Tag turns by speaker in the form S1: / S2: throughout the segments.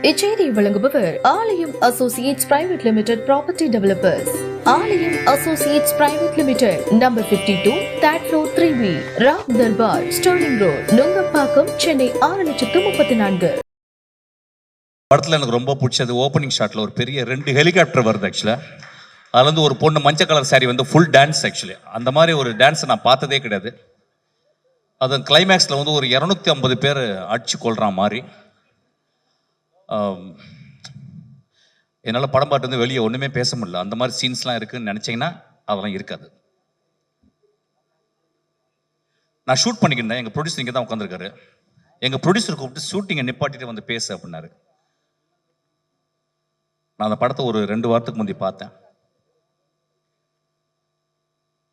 S1: இச்செய்தியை வழங்குபவர் Aalayam associates private limited property developers. Aalayam associates private limited, number 52, third floor, 3B, Ram Darbar, sterling road, Nungambakkam, Chennai 6,34,000.
S2: படத்தில் எனக்கு ரொம்ப பிடிச்சது ஓப்பனிங் ஷாட்டில் ஒரு பெரிய 2 ஹெலிகாப்டர் வருது. ஆக்சுவலாக அதில் வந்து ஒரு பொண்ணு மஞ்சள் கலர் சாரி வந்து ஃபுல் டான்ஸ். ஆக்சுவலி அந்த மாதிரி ஒரு டான்ஸை நான் பார்த்ததே கிடையாது. அது கிளைமேக்ஸில் வந்து ஒரு 250 பேர் அடிச்சு கொள்கிற மாதிரி. என்னால் படம் பாட்டு வந்து வெளியே ஒன்றுமே பேச முடியல. அந்த மாதிரி சீன்ஸ்லாம் இருக்குதுன்னு நினச்சிங்கன்னா அதெல்லாம் இருக்காது. நான் ஷூட் பண்ணிக்கிட்டேன். எங்கள் ப்ரொடியூசர் இங்கே தான் உட்காந்துருக்காரு. எங்கள் ப்ரொடியூசர் கூப்பிட்டு ஷூட்டிங்கை நிப்பாட்டிட்டு வந்து பேசு அப்படின்னாரு. நான் அந்த படத்தை ஒரு 2 வாரத்துக்கு முந்தைய பார்த்தேன்.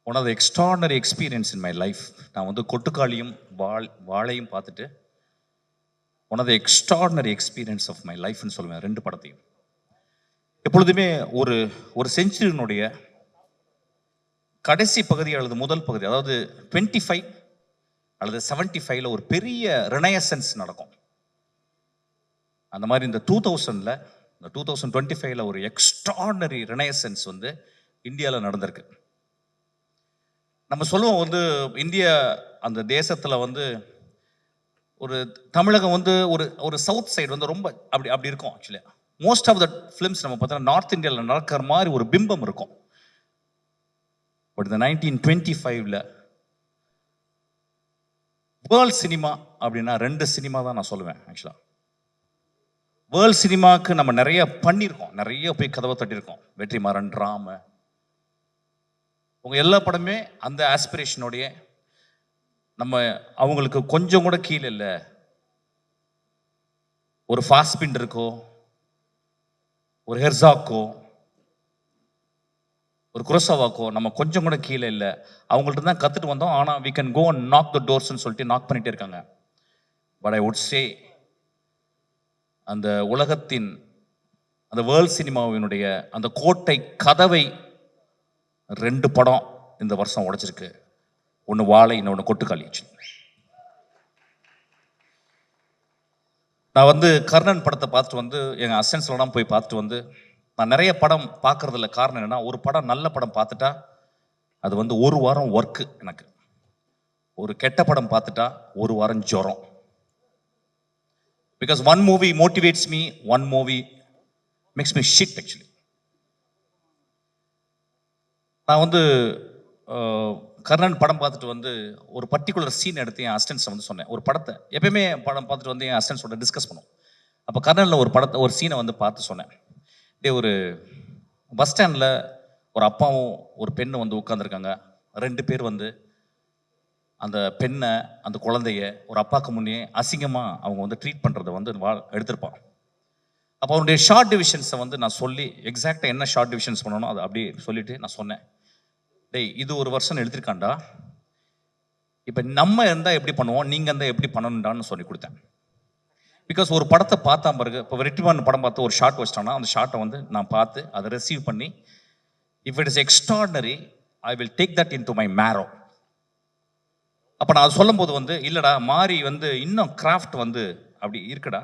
S2: One of the extraordinary experience in my life. நான் வந்து கொட்டுக்காளியும் வாழையும் பார்த்துட்டு one of the extraordinary experience of my லைஃப்னு சொல்லுவேன் 2 படத்தையும். எப்பொழுதுமே ஒரு செஞ்சுரியினுடைய கடைசி பகுதி அல்லது முதல் பகுதி, அதாவது 25 அல்லது 75ல் ஒரு பெரிய ரினைசன்ஸ் நடக்கும். அந்த மாதிரி இந்த 2000ல், இந்த 2025ல் ஒரு எக்ஸ்ட்ராடனரி ரினைசன்ஸ் வந்து இந்தியாவில் நடந்திருக்கு. நம்ம சொல்லுவோம் வந்து இந்தியா அந்த தேசத்தில் வந்து ஒரு தமிழகம் வந்து ஒரு சவுத் சைடு வந்து ரொம்ப அப்படி இருக்கும். Actually most of the films நம்ம பார்த்தோன்னா நார்த் இந்தியாவில் நடக்கிற மாதிரி ஒரு பிம்பம் இருக்கும். பட் இந்த 1925ல் வேர்ல்ட் சினிமா அப்படின்னா 2 சினிமா தான் நான் சொல்லுவேன். ஆக்சுவலாக வேர்ல்ட் சினிமாவுக்கு நம்ம நிறைய பண்ணியிருக்கோம், நிறைய போய் கதவை தட்டியிருக்கோம். வெற்றிமாறன், ராம, உங்கள் எல்லா படமே அந்த ஆஸ்பிரேஷனோடைய நம்ம அவங்களுக்கு கொஞ்சம் கூட கீழே இல்லை. ஒரு ஃபாஸ்பிண்ட் இருக்கோ, ஒரு ஹெர்சாக்கோ, ஒரு குரோசாவாக்கோ நம்ம கொஞ்சம் கூட கீழே இல்லை. அவங்கள்ட்ட தான் கற்றுட்டு வந்தோம். ஆனால் we can go and knock the doors-ன்னு சொல்லிட்டு நாக் பண்ணிகிட்டே இருக்காங்க. பட் ஐ வுட் சே அந்த உலகத்தின் அந்த வேர்ல்ட் சினிமாவினுடைய அந்த கோட்டை கதவை 2 படம் இந்த வருஷம் உடைச்சிருக்கு. ஒன்று வாழை, இன்னொன்று கொட்டுக்காளி. நான் வந்து கர்ணன் படத்தை பார்த்துட்டு வந்து எங்கள் அசிஸ்டன்ஸ்லாம் போய் பார்த்துட்டு வந்து, நான் நிறைய படம் பார்க்கறதில்ல. காரணம் என்னென்னா, ஒரு படம் நல்ல படம் பார்த்துட்டா அது வந்து 1 வாரம் ஒர்க்கு எனக்கு. ஒரு கெட்ட படம் பார்த்துட்டா 1 வாரம் ஜுரம். Because 1 movie motivates me, 1 movie makes me shit. Actually நான் வந்து கர்ணன் படம் பார்த்துட்டு வந்து ஒரு பர்டிகுலர் சீன் எடுத்து என் அசிஸ்டன்ஸை வந்து சொன்னேன். ஒரு படத்தை எப்பயுமே படம் பார்த்துட்டு வந்து என் அசிஸ்டன்ஸோட டிஸ்கஸ் பண்ணுவோம். அப்போ கர்ணனில் ஒரு சீனை வந்து பார்த்து சொன்னேன். ஒரு பஸ் ஸ்டாண்டில் ஒரு அப்பாவும் ஒரு பெண்ணும் வந்து உட்காந்துருக்காங்க. 2 பேர் வந்து அந்த பெண்ணை, அந்த குழந்தைய ஒரு அப்பாவுக்கு முன்னே அசிங்கமாக அவங்க வந்து ட்ரீட் பண்ணுறதை வந்து எடுத்திருப்பான். அப்போ அவனுடைய ஷார்ட் டிவிஷன்ஸை வந்து நான் சொல்லி எக்ஸாக்டாக என்ன ஷார்ட் டிவிஷன்ஸ் பண்ணணும் அதை அப்படியே சொல்லிவிட்டு நான் சொன்னேன், டேய் இது 1 வருஷம் எழுதிருக்காண்டா, இப்போ நம்ம இருந்தால் எப்படி பண்ணுவோம், நீங்கள் இருந்தால் எப்படி பண்ணணுண்டான்னு சொல்லி கொடுத்தேன். பிகாஸ் ஒரு படத்தை பார்த்தா பிறகு, இப்போ வெற்றிமாறன் படம் பார்த்து ஒரு ஷார்ட் வச்சிட்டோன்னா அந்த ஷார்ட்டை வந்து நான் பார்த்து அதை ரிசீவ் பண்ணி, if it is extraordinary I will take that into my marrow. அப்போ நான் அது சொல்லும் போது வந்து, இல்லைடா மாறி வந்து இன்னும் கிராஃப்ட் வந்து அப்படி இருக்குடா,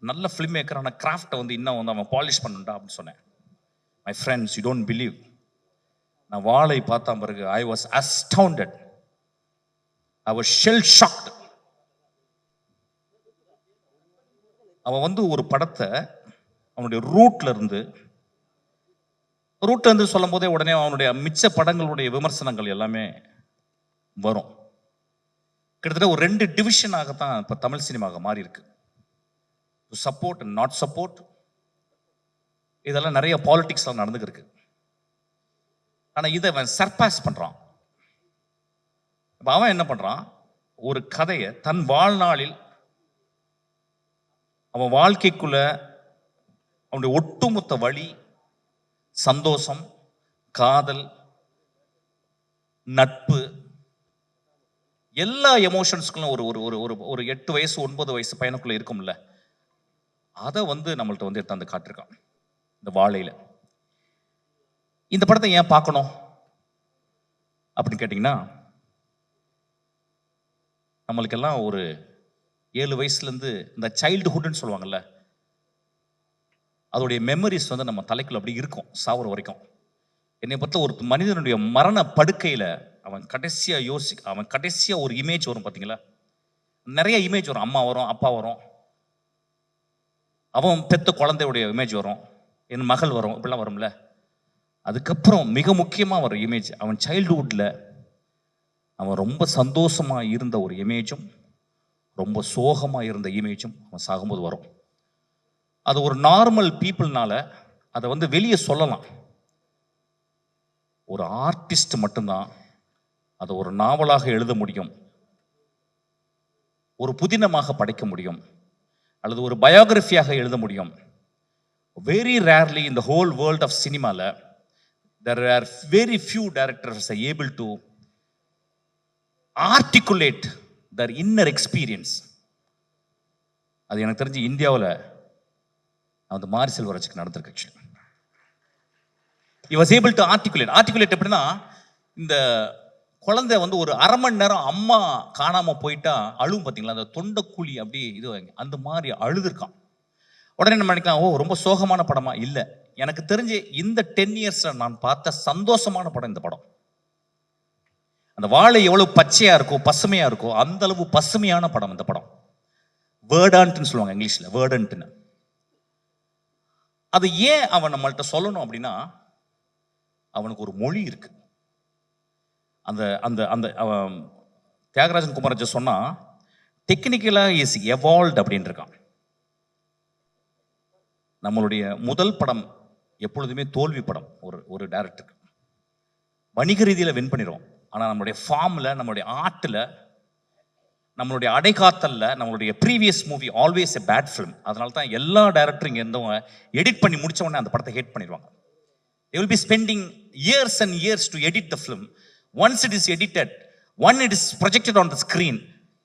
S2: நல்ல ஃபிலிம் மேக்கர், ஆனால் கிராஃப்டை வந்து இன்னும் வந்து அவன் பாலிஷ் பண்ணுண்டா அப்படின்னு சொன்னேன். My friends, you don't believe, நான் வாழை பார்த்தா பிறகு I was astounded, I was shell shocked. அவன் வந்து ஒரு படத்தை அவனுடைய ரூட்ல இருந்து சொல்லும் போதே உடனே அவனுடைய மிச்ச படங்களுடைய விமர்சனங்கள் எல்லாமே வரும். கிட்டத்தட்ட ஒரு 2 டிவிஷனாகத்தான் இப்போ தமிழ் சினிமாவாக மாறி இருக்கு. சப்போர்ட் அண்ட் நாட் சப்போர்ட், இதெல்லாம் நிறைய பாலிடிக்ஸ்லாம் நடந்துருக்கு. ஆனால் இதை அவன் சர்பாஸ் பண்ணுறான். இப்போ அவன் என்ன பண்ணுறான், ஒரு கதையை தன் வாழ்நாளில் அவன் வாழ்க்கைக்குள்ள அவனுடைய ஒட்டுமொத்த வழி, சந்தோஷம், காதல், நட்பு, எல்லா எமோஷன்ஸ்களும் ஒரு 8 வயசு 9 வயசு பையனுக்குள்ள இருக்கும்ல, அதை வந்து நம்மள்ட்ட வந்து எடுத்து காட்டிருக்கான் இந்த வாழையில. இந்த படத்தை ஏன் பார்க்கணும் அப்படின்னு கேட்டிங்கன்னா, நம்மளுக்கெல்லாம் ஒரு 7 வயசுலேருந்து இந்த சைல்டுஹுட்னு சொல்லுவாங்கல்ல, அதோடைய மெமரிஸ் வந்து நம்ம தலைக்குள்ள அப்படி இருக்கும் சாவர வரைக்கும். என்னை பொறுத்த ஒரு மனிதனுடைய மரண படுக்கையில் அவன் கடைசியாக ஒரு இமேஜ் வரும் பார்த்தீங்களா? நிறைய இமேஜ் வரும். அம்மா வரும், அப்பா வரும், அவன் பெத்த குழந்தையுடைய இமேஜ் வரும், என் மகள் வரும், இப்படிலாம் வரும்ல. அதுக்கப்புறம் மிக முக்கியமாக வர இமேஜ் அவன் சைல்டுஹுட்டில் அவன் ரொம்ப சந்தோஷமாக இருந்த ஒரு இமேஜும் ரொம்ப சோகமாக இருந்த இமேஜும் அவன் சாகும்போது வரும். அது ஒரு நார்மல் பீப்புள்னால அதை வந்து வெளியே சொல்லலாம். ஒரு ஆர்டிஸ்ட் மட்டும்தான் அதை ஒரு நாவலாக எழுத முடியும், ஒரு புதினமாக படைக்க முடியும், அல்லது ஒரு பயோகிராஃபியாக எழுத முடியும். Very rarely in the whole world of cinema there are very few directors are able to articulate their inner experience. அது எனக்கு தெரிஞ்சு இந்தியாவில் அந்த மாரி செல்வராஜுக்கு நடந்திருக்கு. Actually he was able to articulate எப்படின்னா, இந்த குழந்தை வந்து ஒரு அரை மணி நேரம் அம்மா காணாம போயிட்டா அழுவும் பார்த்தீங்களா, அந்த தொண்டைக்குழி அப்படி இது அந்த மாதிரி அழுதுருக்கான். உடனே நம்ம நினைக்கலாம், ஓ ரொம்ப சோகமான படமா? இல்லை, எனக்கு தெரிஞ்சு இந்த 10 இயர்ஸ்ல நான் பார்த்த சந்தோஷமான படம் இந்த படம். அந்த வாழை எவ்வளவு பச்சையா இருக்கோ பசுமையா இருக்கோ அந்த அளவு பசுமையான படம் இந்த படம். வேர்டன்ட்னு சொல்லுவாங்க இங்கிலீஷ்ல, வேர்டன்ட்னு. அது ஏன் அவன் நம்மள்கிட்ட சொல்லணும் அப்படின்னா, அவனுக்கு ஒரு மொழி இருக்கு. அந்த அந்த அந்த தியாகராஜன் குமாரஜி சொன்னா டெக்னிக்கலா இஸ் எவால்வ்ட் அப்படின்னு இருக்கான். நம்மளுடைய முதல் படம் எப்பொழுதுமே தோல்வி படம். ஒரு டைரக்டருக்கு வணிக ரீதியில் வின் பண்ணிடுவோம், ஆனால் நம்மளுடைய ஃபார்மில், நம்மளுடைய ஆர்ட்டில், நம்மளுடைய அடைகாத்தல்ல நம்மளுடைய previous movie always a bad film. அதனால தான் எல்லா டைரக்டரும் இங்கே இருந்தவங்க எடிட் பண்ணி முடிச்ச உடனே அந்த படத்தை ஹேட் பண்ணிடுவாங்க. They will be spending years and years to edit the film. Once it is edited, when it is projected on the screen,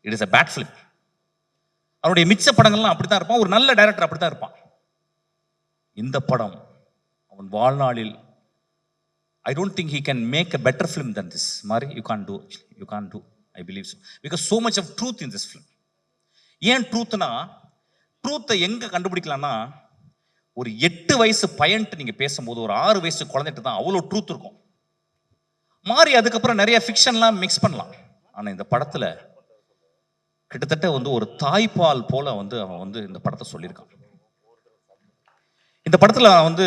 S2: it is a bad film. அவருடைய மிச்ச படங்கள்லாம் அப்படி தான் இருப்பான். ஒரு நல்ல டைரக்டர் அப்படி தான் இருப்பான். இந்த படம் அவன் வாழ்நாளில் I don't think he can make a better film than this. Mari, you can't do. I believe so. Because so much of truth in this film. ஏன் ட்ரூத்னா, ட்ரூத்தை எங்க கண்டுபிடிக்கலாம்னா, ஒரு 8 வயசு பையன்ட்டு நீங்க பேசும்போது ஒரு 6 வயசு குழந்தைட்டு தான் அவ்வளோ ட்ரூத் இருக்கும். மாறி அதுக்கப்புறம் நிறைய ஃபிக்ஷன்லாம் மிக்ஸ் பண்ணலாம். ஆனா இந்த படத்துல கிட்டத்தட்ட வந்து ஒரு தாய்ப்பால் போல வந்து அவன் வந்து இந்த படத்தை சொல்லியிருக்கான். இந்த படத்துல வந்து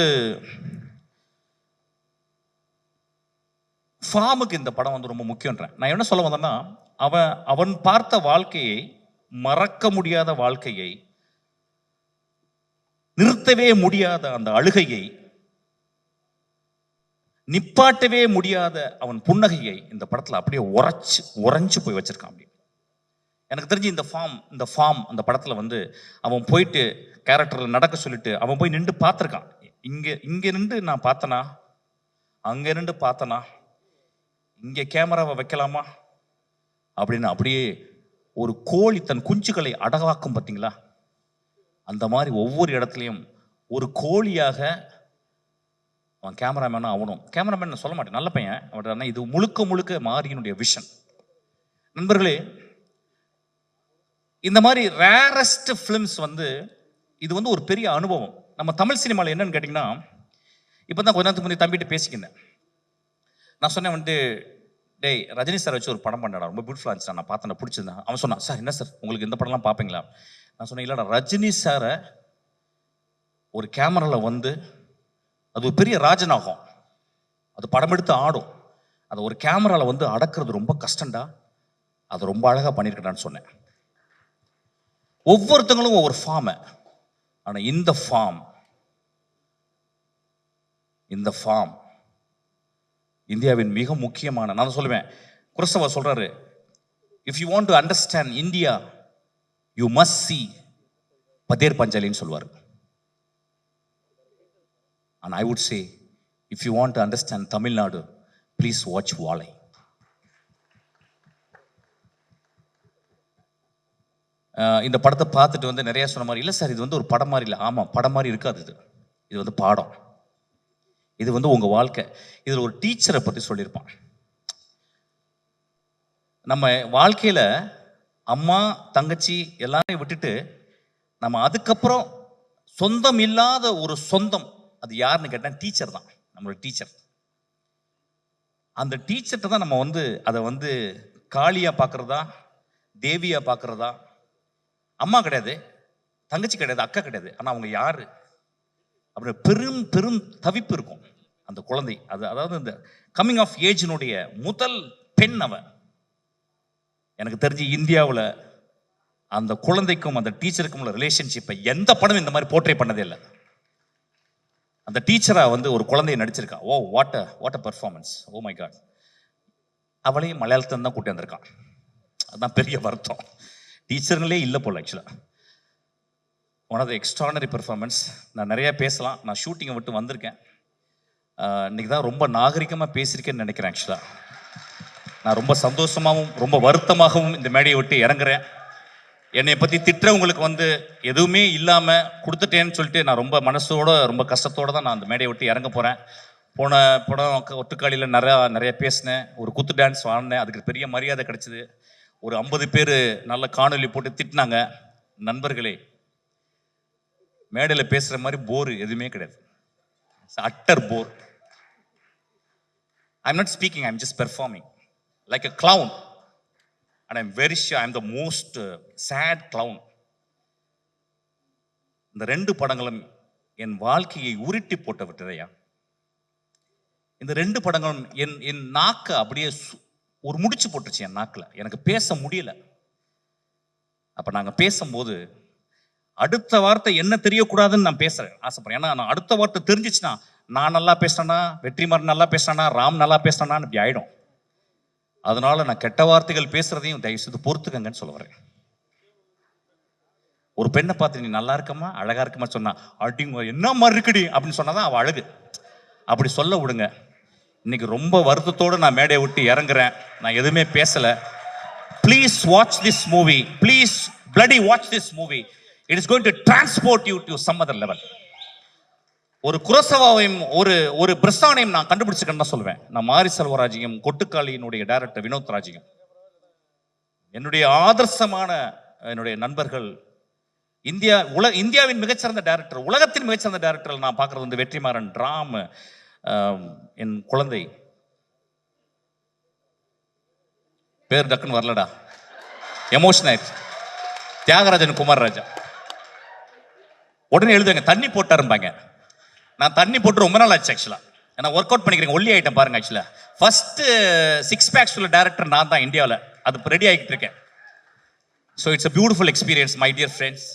S2: ஃபார்முக்கு இந்த படம் வந்து ரொம்ப முக்கியன்றேன். நான் என்ன சொல்ல வந்தேன்னா, அவன் பார்த்த வாழ்க்கையை, மறக்க முடியாத வாழ்க்கையை, நிறுத்தவே முடியாத அந்த அழுகையை, நிப்பாட்டவே முடியாத அவன் புன்னகையை இந்த படத்துல அப்படியே உறைஞ்சு போய் வச்சிருக்கான். அப்படி எனக்கு தெரிஞ்சு இந்த ஃபார்ம் அந்த படத்துல வந்து அவன் போயிட்டு கேரக்டர்ல நடக்க சொல்லிட்டு அவன் போய் நின்று பார்த்துருக்கான். இங்க நின்று நான் பார்த்தனா, அங்க நின்று பார்த்தனா, இங்க கேமராவை வைக்கலாமா அப்படின்னு அப்படியே ஒரு கோழி தன் குஞ்சுகளை அடகாக்கும் பார்த்தீங்களா, அந்த மாதிரி ஒவ்வொரு இடத்துலையும் ஒரு கோழியாக அவன் கேமராமேனும் ஆகணும். கேமராமேன் சொல்ல மாட்டேன், நல்ல பையன் அவன். இது முழுக்க மாரியினுடைய விஷன். நண்பர்களே, இந்த மாதிரி ரேரஸ்ட் ஃபிலிம்ஸ் வந்து இது வந்து ஒரு பெரிய அனுபவம். நம்ம தமிழ் சினிமாவில் என்னன்னு கேட்டிங்கன்னா, இப்போ தான் கொஞ்ச நேரத்துக்கு முன்னாடி தம்பிட்டு பேசிக்கினேன். நான் சொன்னேன் வந்துட்டு, டேய் ரஜினி சார் வச்சு ஒரு படம் பண்ணடா, ரொம்ப பியூட்டிஃபுல்லாக இருந்துச்சு, நான் பார்த்தேன், பிடிச்சிருந்தேன். அவன் சொன்னான், சார் என்ன சார் உங்களுக்கு இந்த படம்லாம் பார்ப்பீங்களா? நான் சொன்னேன், இல்லைடா, ரஜினி சாரை ஒரு கேமராவில் வந்து அது ஒரு பெரிய ராஜநாகம், அது படம் எடுத்து ஆடும், அதை ஒரு கேமராவில் வந்து அடக்கிறது ரொம்ப கஷ்டம்டா, அது ரொம்ப அழகாக பண்ணியிருக்கடான்னு சொன்னேன். ஒவ்வொருத்தங்களும் ஒவ்வொரு ஃபார்மை, ஆனால் இந்த ஃபார்ம் இந்தியாவின் மிக முக்கியமான, நான் சொல்லுவேன், குருசவா சொல்றாரு, if you want to understand India you must see Pather பஞ்சாலின்னு சொல்லுவார். and I would say if you want to understand Tamil Nadu, please watch Valai. இந்த படத்தை பார்த்துட்டு வந்து நிறைய சொன்ன மாதிரி, இல்லை சார் இது வந்து ஒரு படம் மாதிரி இல்லை. ஆமாம், படம் மாதிரி இருக்காது, இது வந்து பாடம், இது வந்து உங்கள் வாழ்க்கை. இதில் ஒரு டீச்சரை பற்றி சொல்லியிருப்பான். நம்ம வாழ்க்கையில் அம்மா தங்கச்சி எல்லாரையும் விட்டுட்டு நம்ம அதுக்கப்புறம் சொந்தம் இல்லாத ஒரு சொந்தம், அது யாருன்னு கேட்டால் டீச்சர் தான். நம்மளோட டீச்சர். அந்த டீச்சர்கிட்ட தான் நம்ம வந்து அதை வந்து காளியா பார்க்கறதா, தேவியா பார்க்கறதா. அம்மா கிடையாது, தங்கச்சி கிடையாது, அக்கா கிடையாது, ஆனால் அவங்க யாரு அப்படி பெரும் பெரும் தவிப்பு இருக்கும் அந்த குழந்தை. அதாவது இந்த கம்மிங் ஆஃப் ஏஜினுடைய முதல் பெண் அவன். எனக்கு தெரிஞ்சு இந்தியாவில் அந்த குழந்தைக்கும் அந்த டீச்சருக்கும் உள்ள ரிலேஷன்ஷிப்பை எந்த படம் இந்த மாதிரி போர்ட்ரே பண்ணதே இல்லை. அந்த டீச்சரா வந்து ஒரு குழந்தைய நடிச்சிருக்கா. Oh what a performance, oh my God. அவளையும் மலையாளத்துல தான் கூட்டி வந்திருக்கான். அதுதான் பெரிய வருத்தம். டீச்சருங்களே இல்லை போல ஆக்சுவலாக. One of the extraordinary performance. நான் நிறைய பேசலாம், நான் ஷூட்டிங்கை விட்டு வந்திருக்கேன். இன்னைக்கு தான் ரொம்ப நாகரிகமாக பேசியிருக்கேன்னு நினைக்கிறேன். ஆக்சுவலாக நான் ரொம்ப சந்தோஷமாகவும் ரொம்ப வருத்தமாகவும் இந்த மேடையை விட்டு இறங்குறேன். என்னை பற்றி திட்டுறவங்களுக்கு வந்து எதுவுமே இல்லாமல் கொடுத்துட்டேன்னு சொல்லிட்டு நான் ரொம்ப மனசோட ரொம்ப கஷ்டத்தோடு தான் நான் அந்த மேடையை விட்டு இறங்க போகிறேன். போன படம் ஒட்டுக்காளியில் நிறைய பேசினேன், ஒரு குத்து டான்ஸ் ஆடினேன், அதுக்கு பெரிய மரியாதை கிடைச்சிது. ஒரு 50 பேர் நல்ல காணொலி போட்டு திட்டினாங்க. நண்பர்களே, மேடையில் பேசுகிற மாதிரி போர் எதுவுமே கிடையாது. Utter bore. I'm not speaking, I'm just performing like a clown. And I'm very sure I'm the most sad clown. இந்த 2 படங்களும் என் வாழ்க்கையை உருட்டி போட்ட விட்டதையா. இந்த 2 படங்களும் என் நாக்க அப்படியே ஒரு முடிச்சு போட்டுருச்சு என் நாக்கில். எனக்கு பேச முடியல. அப்போ நாங்கள் பேசும்போது அடுத்த வார்த்தை என்ன தெரியக்கூடாதுன்னு நான் பேசுகிறேன், ஆசைப்படுறேன். ஏன்னா நான் அடுத்த வார்த்தை தெரிஞ்சிச்சுன்னா நான் நல்லா பேசுறேன்னா, வெற்றிமாறன் நல்லா பேசுறானா, ராம் நல்லா பேசுறானான்னு இப்படி ஆயிடும். அதனால நான் கெட்ட வார்த்தைகள் பேசுறதையும் தயவு செய்து பொறுத்துக்கங்கன்னு சொல்ல வரேன். ஒரு பெண்ணை பார்த்து நீ நல்லா இருக்கமா, அழகா இருக்கமா சொன்னா, அடிங்க என்ன மாதிரி இருக்குடி அப்படின்னு சொன்னாதான் அவள் அழகு. அப்படி சொல்ல விடுங்க. இன்னைக்கு ரொம்ப வருத்தத்தோடு நான் மேடையை விட்டு இறங்குறேன். நான் எதுவுமே பேசல. Please watch this movie, please bloody watch this movie. It is going to transport you to some other level. ஒரு குரசவாவையும் ஒரு பிரஸ்தானையும் நான் கண்டுபிடிச்சிக்கன்னு தான் சொல்லுவேன். நான் மாரி செல்வராஜையும் கொட்டுக்காளியினுடைய டைரக்டர் வினோத் ராஜையும், என்னுடைய ஆதர்சமான என்னுடைய நண்பர்கள், இந்தியாவின் மிகச்சிறந்த டைரக்டர், உலகத்தின் மிகச்சிறந்த டைரக்டர் நான் பார்க்கறது வந்து வெற்றிமாறன், ராம், என் குழந்தை பேர் டக்குன்னு வரலடா, எமோஷன் ஆயிடுச்சு, தியாகராஜன் குமாரராஜா. உடனே எழுதுங்க தண்ணி போட்டாருப்பாங்க. நான் தண்ணி போட்டு ரொம்ப நாள் ஆச்சு ஆக்சுவலா. நான் ஒர்க் அவுட் பண்ணிக்கிறேன், ஒல்லி ஐட்டம் பாருங்க. ஆக்சுவலா ஃபர்ஸ்ட் 6 பேக்ஸ் உள்ள டைரக்டர் நான் தான் இந்தியாவில். அது ரெடி ஆகிட்டு இருக்கேன். So it's a beautiful experience my dear friends.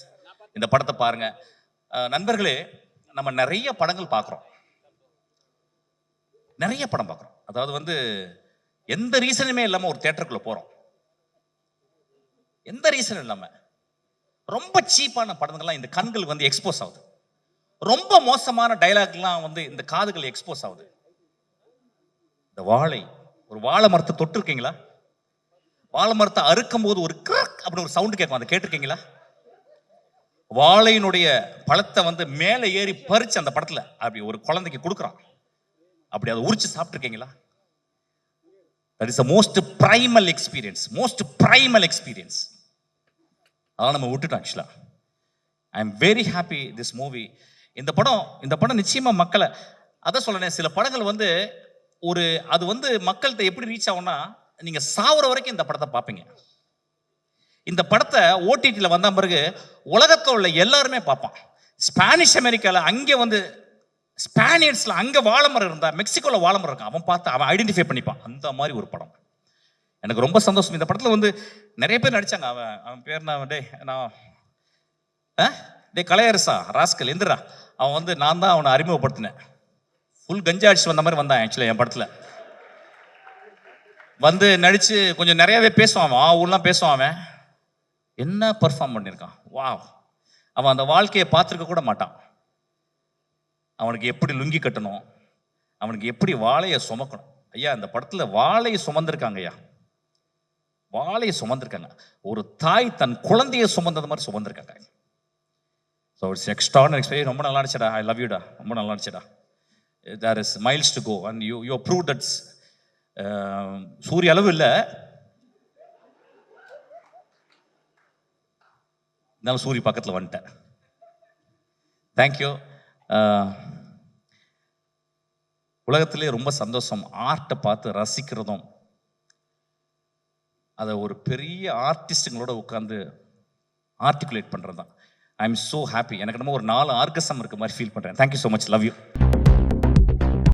S2: இந்த படத்தை பாருங்க. நண்பர்களே, நம்ம நிறைய படங்கள் பார்க்குறோம், நிறைய படம் பார்க்குறோம். அதாவது வந்து எந்த ரீசனுமே இல்லாமல் ஒரு தியேட்டருக்குள்ள போகிறோம், எந்த ரீசனும் இல்லாமல். ரொம்ப சீப்பான படங்கள்லாம் இந்த கண்கள் வந்து எக்ஸ்போஸ் ஆகுது. ரொம்ப மோசமான டைலாக்லாம் வந்து இந்த காதுகள் எக்ஸ்போஸ் ஆகுது. இந்த ஒரு வாழை மரத்தை தொட்டு இருக்கீங்களா? வாழை மரத்தை அறுக்கும் போது ஒரு கிராக் அப்படின்னு ஒரு சவுண்ட் கேட்கும், அதை கேட்டிருக்கீங்களா? வாழையினுடைய பழத்தை வந்து மேலே ஏறி பறிச்சு அந்த படத்துல அப்படி ஒரு குழந்தைக்கு கொடுக்குறான், அப்படி அதை உரிச்சு சாப்பிட்டுருக்கீங்களா? That is the most primal experience. அதெல்லாம் நம்ம விட்டுட்டோம். ஆக்சுவலா I am very happy this movie. இந்த படம் நிச்சயமா மக்களை, அதான் சொல்றேன், சில படங்கள் வந்து அது வந்து மக்கள்கிட்ட எப்படி ரீச் ஆகும்னா, நீங்க சாவர வரைக்கும் இந்த படத்தை பார்ப்பீங்க. இந்த படத்தை ஓடிடியில் வந்த பிறகு உலகத்தில் உள்ள எல்லாருமே பார்ப்பான். ஸ்பானிஷ் அமெரிக்காவில் அங்கே வந்து ஸ்பானியர்ஸ்ல அங்கே வாழைமரம் இருந்தா, மெக்சிகோவில் வாழைமரம் இருக்கான், அவன் பார்த்து அவன் ஐடென்டிஃபை பண்ணிப்பான். அந்த மாதிரி ஒரு படம். எனக்கு ரொம்ப சந்தோஷம். இந்த படத்தில் வந்து நிறைய பேர் நடிச்சாங்க. அவன் பேர் டே கலையரசா ராஸ்கல் எந்திரா, அவன் வந்து நான் தான் அவனை அறிமுகப்படுத்தினேன். ஃபுல் கஞ்சா அடிச்சு வந்த மாதிரி வந்தான் ஆக்சுவலி என் படத்தில். வந்து நடிச்சு கொஞ்சம் நிறையவே பேசுவான், ஊர்லாம் பேசுவான். அவன் என்ன பெர்ஃபார்ம் பண்ணியிருக்கான், வா. அவன் அந்த வாழ்க்கையை பார்த்துருக்க கூட மாட்டான். அவனுக்கு எப்படி லுங்கி கட்டணும், அவனுக்கு எப்படி வாழையை சுமக்கணும். ஐயா, இந்த படத்தில் வாழையை சுமந்திருக்காங்க. ஐயா, வாழையை சுமந்திருக்காங்க. ஒரு தாய் தன் குழந்தையை சுமந்தது மாதிரி சுமந்திருக்காங்க. So it's extraordinary experience. ரொம்ப நல்லா இருந்துச்சுடா. ஐ லவ் யூடா. ரொம்ப நல்லா இருந்துச்சுடா. There is miles to go and you prove that's. சூரிய அளவு இல்லை, இருந்தாலும் சூரிய பக்கத்தில் வந்துட்டேன். தேங்க்யூ. உலகத்திலே ரொம்ப சந்தோஷம் ஆர்ட்டை பார்த்து ரசிக்கிறதும், அதை ஒரு பெரிய ஆர்டிஸ்ட்டுங்களோட உட்காந்து ஆர்டிகுலேட் பண்ணுறது தான். I am so happy. எனக்கு என்னமோ ஒரு 4 ஆர்கசம் இருக்க மாதிரி ஃபீல் பண்ணுறேன். Thank you so much. Love you.